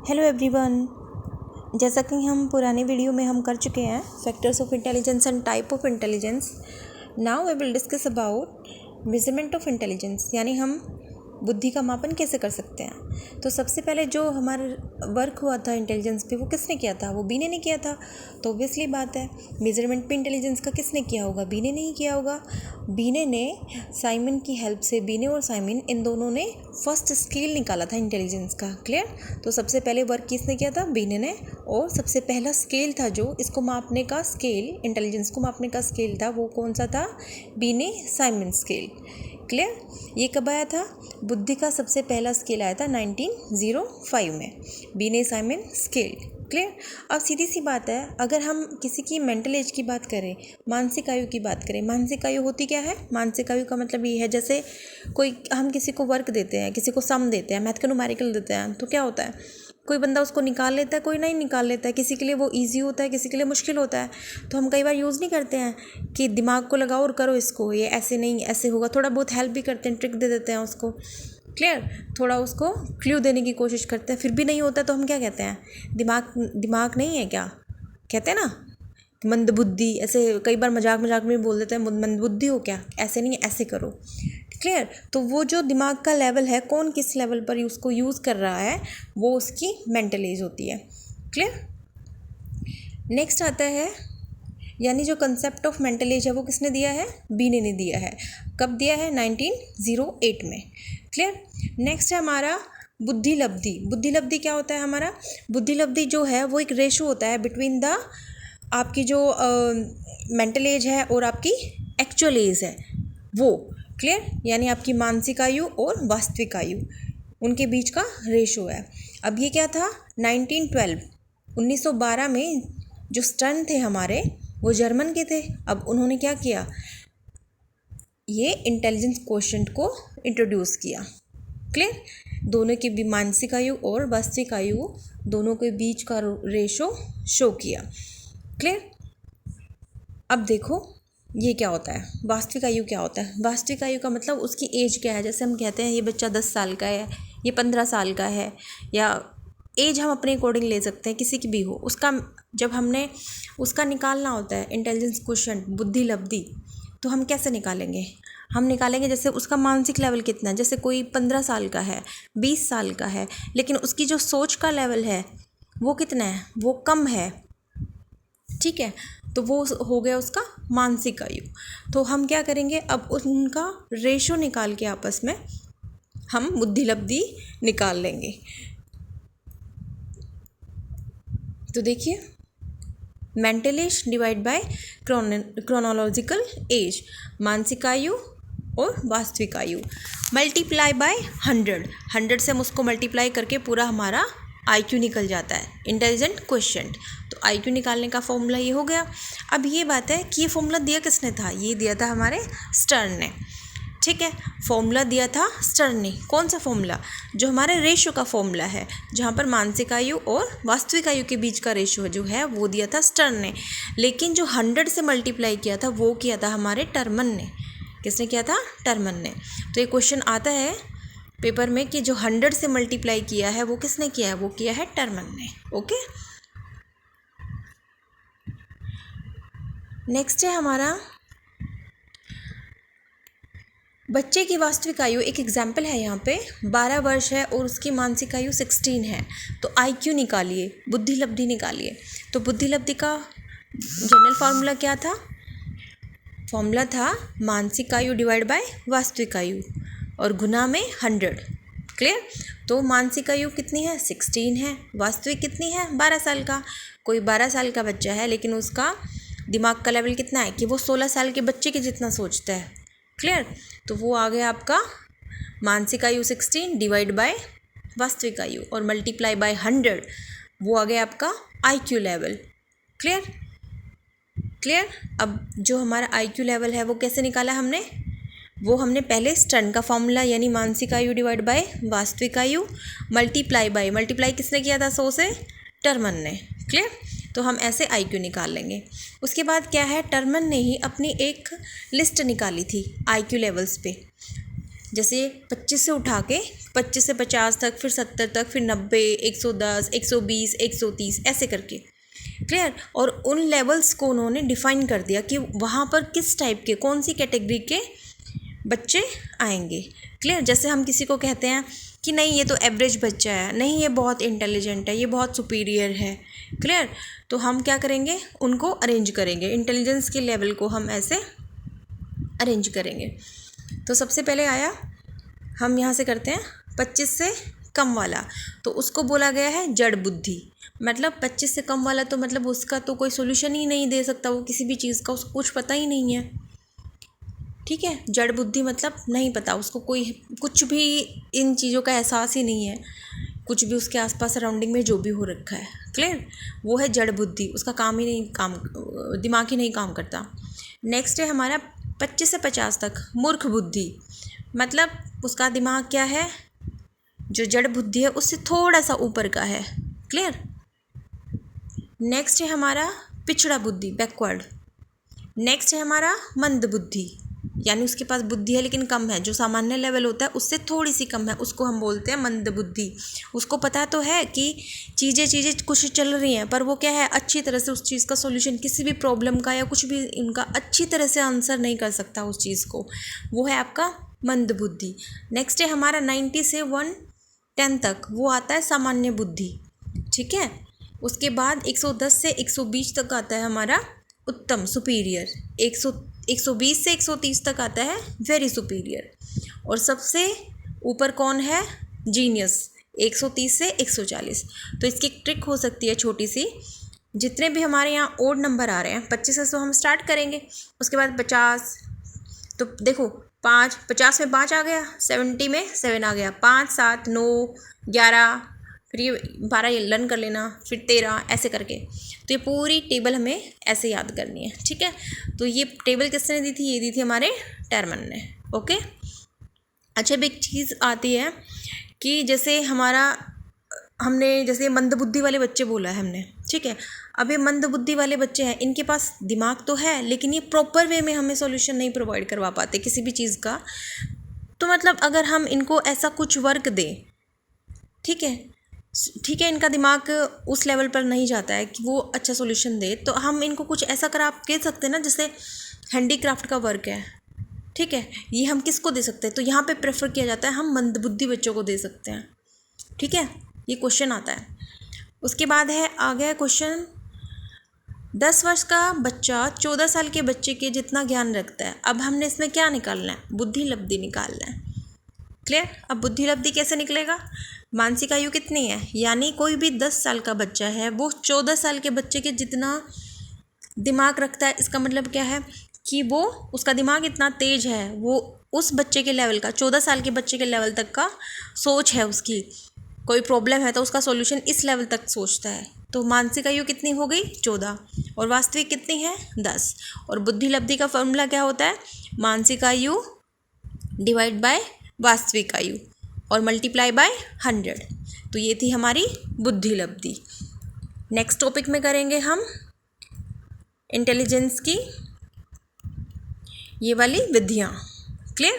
Hello everyone. जैसा कि हम पुराने वीडियो में हम कर चुके हैं factors of intelligence and type of intelligence. Now we will discuss about measurement of intelligence, यानी हम बुद्धि का मापन कैसे कर सकते हैं। तो सबसे पहले जो हमारा वर्क हुआ था इंटेलिजेंस पे, वो किसने किया था? वो बीने ने किया था। तो ऑब्वियसली बात है, मेजरमेंट पे इंटेलिजेंस का किसने किया होगा? बीने ने ही किया होगा। बीने ने साइमन की हेल्प से, बीने और साइमन इन दोनों ने फर्स्ट स्केल निकाला था इंटेलिजेंस का। क्लियर? तो सबसे पहले वर्क किसने किया था? बीने ने। और सबसे पहला स्केल था जो इसको मापने का स्केल, इंटेलिजेंस को मापने का स्केल था, वो कौन सा था? बीने साइमन स्केल। क्लियर? ये कब आया था? बुद्धि का सबसे पहला स्केल आया था 1905 में, बीने साइमन स्केल। क्लियर? अब सीधी सी बात है, अगर हम किसी की मेंटल एज की बात करें, मानसिक आयु की बात करें, मानसिक आयु होती क्या है? मानसिक आयु का मतलब ये है, जैसे हम किसी को वर्क देते हैं, किसी को सम देते हैं, मैथ का न्यूमेरिकल देते हैं, तो क्या होता है, कोई बंदा उसको निकाल लेता है, कोई नहीं निकाल लेता है, किसी के लिए वो इजी होता है, किसी के लिए मुश्किल होता है। तो हम कई बार यूज़ नहीं करते हैं कि दिमाग को लगाओ और करो इसको, ये ऐसे नहीं ऐसे होगा। थोड़ा बहुत हेल्प भी करते हैं, ट्रिक दे देते हैं उसको। क्लियर? थोड़ा उसको क्लू देने की कोशिश करते हैं, फिर भी नहीं होता तो हम क्या कहते हैं? दिमाग नहीं है क्या कहते हैं ना, मंदबुद्धि। ऐसे कई बार मजाक में बोल देते हैं, मंदबुद्धि हो क्या, ऐसे नहीं ऐसे करो। क्लियर? तो वो जो दिमाग का लेवल है, कौन किस लेवल पर उसको यूज़ कर रहा है, वो उसकी मेंटल एज होती है। क्लियर? नेक्स्ट आता है, यानी जो कंसेप्ट ऑफ मेंटल एज है वो किसने दिया है? बीने ने दिया है। कब दिया है? 1908 में। क्लियर? नेक्स्ट है हमारा बुद्धि लब्धि। बुद्धि लब्धि क्या होता है हमारा? बुद्धि लब्धि जो है वो एक रेशो होता है बिटवीन द आपकी जो मेंटल एज है और आपकी एक्चुअल एज है वो। क्लियर? यानी आपकी मानसिक आयु और वास्तविक आयु, उनके बीच का रेशो है। अब ये क्या था? 1912 में जो स्टर्न थे हमारे, वो जर्मन के थे। अब उन्होंने क्या किया? ये इंटेलिजेंस क्वोशेंट को इंट्रोड्यूस किया। क्लियर? दोनों की भी मानसिक आयु और वास्तविक आयु, दोनों के बीच का रेशो शो किया। क्लियर? अब देखो ये क्या होता है, वास्तविक आयु क्या होता है? वास्तविक आयु का मतलब उसकी एज क्या है। जैसे हम कहते हैं ये बच्चा 10 साल का है, ये 15 साल का है, या एज हम अपने अकॉर्डिंग ले सकते हैं, किसी की भी हो। उसका जब हमने उसका निकालना होता है इंटेलिजेंस क्वोशेंट, बुद्धि लब्धि, तो हम कैसे निकालेंगे? हम निकालेंगे जैसे उसका मानसिक लेवल कितना है। जैसे कोई 15 साल का है, 20 साल का है, लेकिन उसकी जो सोच का लेवल है वो कितना है? वो कम है। ठीक है? तो वो हो गया उसका मानसिक आयु। तो हम क्या करेंगे, अब उनका रेशो निकाल के आपस में हम बुद्धि लब्धि निकाल लेंगे। तो देखिए, mental as divide by chronological age, मानसिक आयु और वास्तविक आयु, मल्टीप्लाई बाय 100 से हम उसको मल्टीप्लाई करके पूरा हमारा IQ निकल जाता है, इंटेलिजेंट क्वोशेंट। तो IQ निकालने का फॉर्मूला ये हो गया। अब ये बात है कि ये फॉर्मूला दिया किसने था? ये दिया था हमारे स्टर्न ने। ठीक है? फॉर्मूला दिया था स्टर्न ने। कौन सा फॉर्मूला? जो हमारे रेशो का फॉर्मूला है, जहाँ पर मानसिक आयु और वास्तविक आयु के बीच का रेशो जो है वो दिया था स्टर्न ने। लेकिन जो 100 से मल्टीप्लाई किया था वो किया था हमारे टर्मन ने। किसने किया था? टर्मन ने। तो ये क्वेश्चन आता है पेपर में कि जो 100 से मल्टीप्लाई किया है वो किसने किया है? वो किया है टर्मन ने। ओके? नेक्स्ट है हमारा बच्चे की वास्तविक आयु। एक एग्जाम्पल है यहाँ पे, 12 वर्ष है और उसकी मानसिक आयु 16 है। तो IQ निकालिए, बुद्धि लब्धि निकालिए। तो बुद्धि लब्धि का जनरल फार्मूला क्या था? फॉर्मूला था मानसिक आयु डिवाइड बाय वास्तविक आयु और गुना में 100। क्लियर? तो मानसिक आयु कितनी है? 16 है। वास्तविक कितनी है? 12 साल का। कोई 12 साल का बच्चा है लेकिन उसका दिमाग का लेवल कितना है कि वो 16 साल के बच्चे के जितना सोचता है। क्लियर? तो वो आ गया आपका मानसिक आयु 16 डिवाइड बाय वास्तविक आयु और मल्टीप्लाई बाय 100, वो आ गया आपका IQ लेवल। क्लियर? क्लियर? अब जो हमारा IQ लेवल है वो कैसे निकाला हमने? वो हमने पहले स्टर्न का फॉर्मूला, यानी मानसिक आयु डिवाइड बाय वास्तविक आयु मल्टीप्लाई किसने किया था? 100 से टर्मन ने। क्लियर? तो हम ऐसे IQ निकाल लेंगे। उसके बाद क्या है, टर्मन ने ही अपनी एक लिस्ट निकाली थी IQ लेवल्स पे। जैसे 25 से उठा के 25 से 50 तक, फिर 70 तक, फिर 90, 110, 120, 130 ऐसे करके। क्लियर। और उन लेवल्स को उन्होंने डिफाइन कर दिया कि वहाँ पर किस टाइप के, कौन सी कैटेगरी के बच्चे आएंगे। क्लियर। जैसे हम किसी को कहते हैं कि नहीं ये तो एवरेज बच्चा है, नहीं ये बहुत इंटेलिजेंट है, ये बहुत सुपीरियर है। क्लियर। तो हम क्या करेंगे, उनको अरेंज करेंगे, इंटेलिजेंस के लेवल को हम ऐसे अरेंज करेंगे। तो सबसे पहले आया, हम यहाँ से करते हैं 25 से कम वाला, तो उसको बोला गया है जड़ बुद्धि। मतलब 25 से कम वाला तो मतलब उसका तो कोई सोल्यूशन ही नहीं दे सकता, वो किसी भी चीज़ का उसको कुछ पता ही नहीं है। ठीक है। जड़ बुद्धि मतलब नहीं पता उसको, कोई कुछ भी इन चीज़ों का एहसास ही नहीं है, कुछ भी उसके आसपास सराउंडिंग में जो भी हो रखा है। क्लियर। वो है जड़ बुद्धि, उसका काम ही नहीं, दिमाग ही नहीं काम करता। नेक्स्ट है हमारा 25 से 50 तक मूर्ख बुद्धि। मतलब उसका दिमाग क्या है, जो जड़ बुद्धि है उससे थोड़ा सा ऊपर का है। क्लियर। नेक्स्ट है हमारा पिछड़ा बुद्धि, बैकवर्ड। नेक्स्ट है हमारा मंद बुद्धि, यानी उसके पास बुद्धि है लेकिन कम है, जो सामान्य लेवल होता है उससे थोड़ी सी कम है, उसको हम बोलते हैं मंद बुद्धि। उसको पता तो है कि चीज़ें कुछ चल रही हैं, पर वो क्या है, अच्छी तरह से उस चीज़ का सॉल्यूशन, किसी भी प्रॉब्लम का या कुछ भी उनका अच्छी तरह से आंसर नहीं कर सकता उस चीज़ को, वो है आपका मंद बुद्धि। नेक्स्ट है हमारा 90 से 110 तक, वो आता है सामान्य बुद्धि। ठीक है। उसके बाद 110 से 120 तक आता है हमारा उत्तम, सुपीरियर। 120 से 130 तक आता है वेरी सुपीरियर। और सबसे ऊपर कौन है, जीनियस, 130 से 140। तो इसकी एक ट्रिक हो सकती है छोटी सी, जितने भी हमारे यहाँ ओड नंबर आ रहे हैं 25 से हम स्टार्ट करेंगे, उसके बाद 50, तो देखो 50 में 5 आ गया, 70 में 7 आ गया, 5, 7, 9, 11, फिर ये 12 ये लर्न कर लेना, फिर 13 ऐसे करके। तो ये पूरी टेबल हमें ऐसे याद करनी है। ठीक है। तो ये टेबल किसने दी थी, ये दी थी हमारे टर्मन ने। ओके। अच्छा, अब एक चीज़ आती है कि जैसे हमने जैसे मंदबुद्धि वाले बच्चे बोला है हमने। ठीक है। अब ये मंदबुद्धि वाले बच्चे हैं, इनके पास दिमाग तो है लेकिन ये प्रॉपर वे में हमें सॉल्यूशन नहीं प्रोवाइड करवा पाते किसी भी चीज़ का। तो मतलब अगर हम इनको ऐसा कुछ वर्क दें, ठीक है, इनका दिमाग उस लेवल पर नहीं जाता है कि वो अच्छा सॉल्यूशन दे, तो हम इनको कुछ ऐसा कर आप कह सकते हैं ना, जैसे हैंडीक्राफ्ट का वर्क है। ठीक है। ये हम किसको दे सकते हैं, तो यहाँ पे प्रेफर किया जाता है हम मंदबुद्धि बच्चों को दे सकते हैं। ठीक है। ये क्वेश्चन आता है। उसके बाद है आ गया क्वेश्चन, 10 वर्ष का बच्चा 14 साल के बच्चे के जितना ज्ञान रखता है। अब हमने इसमें क्या निकालना है, बुद्धि लब्धि निकालना है। क्लियर। अब बुद्धि लब्धि कैसे निकलेगा, मानसिक आयु कितनी है, यानी कोई भी 10 साल का बच्चा है वो 14 साल के बच्चे के जितना दिमाग रखता है। इसका मतलब क्या है कि वो, उसका दिमाग इतना तेज है, वो उस बच्चे के लेवल का, 14 साल के बच्चे के लेवल तक का सोच है उसकी। कोई प्रॉब्लम है तो उसका सॉल्यूशन इस लेवल तक सोचता है। तो मानसिक आयु कितनी हो गई, 14, और वास्तविक कितनी है, 10। और बुद्धि लब्धि का फॉर्मूला क्या होता है, मानसिक आयु डिवाइड बाय वास्तविक आयु और मल्टीप्लाई बाय 100। तो ये थी हमारी बुद्धि लब्धि। नेक्स्ट टॉपिक में करेंगे हम इंटेलिजेंस की ये वाली विधियाँ। क्लियर।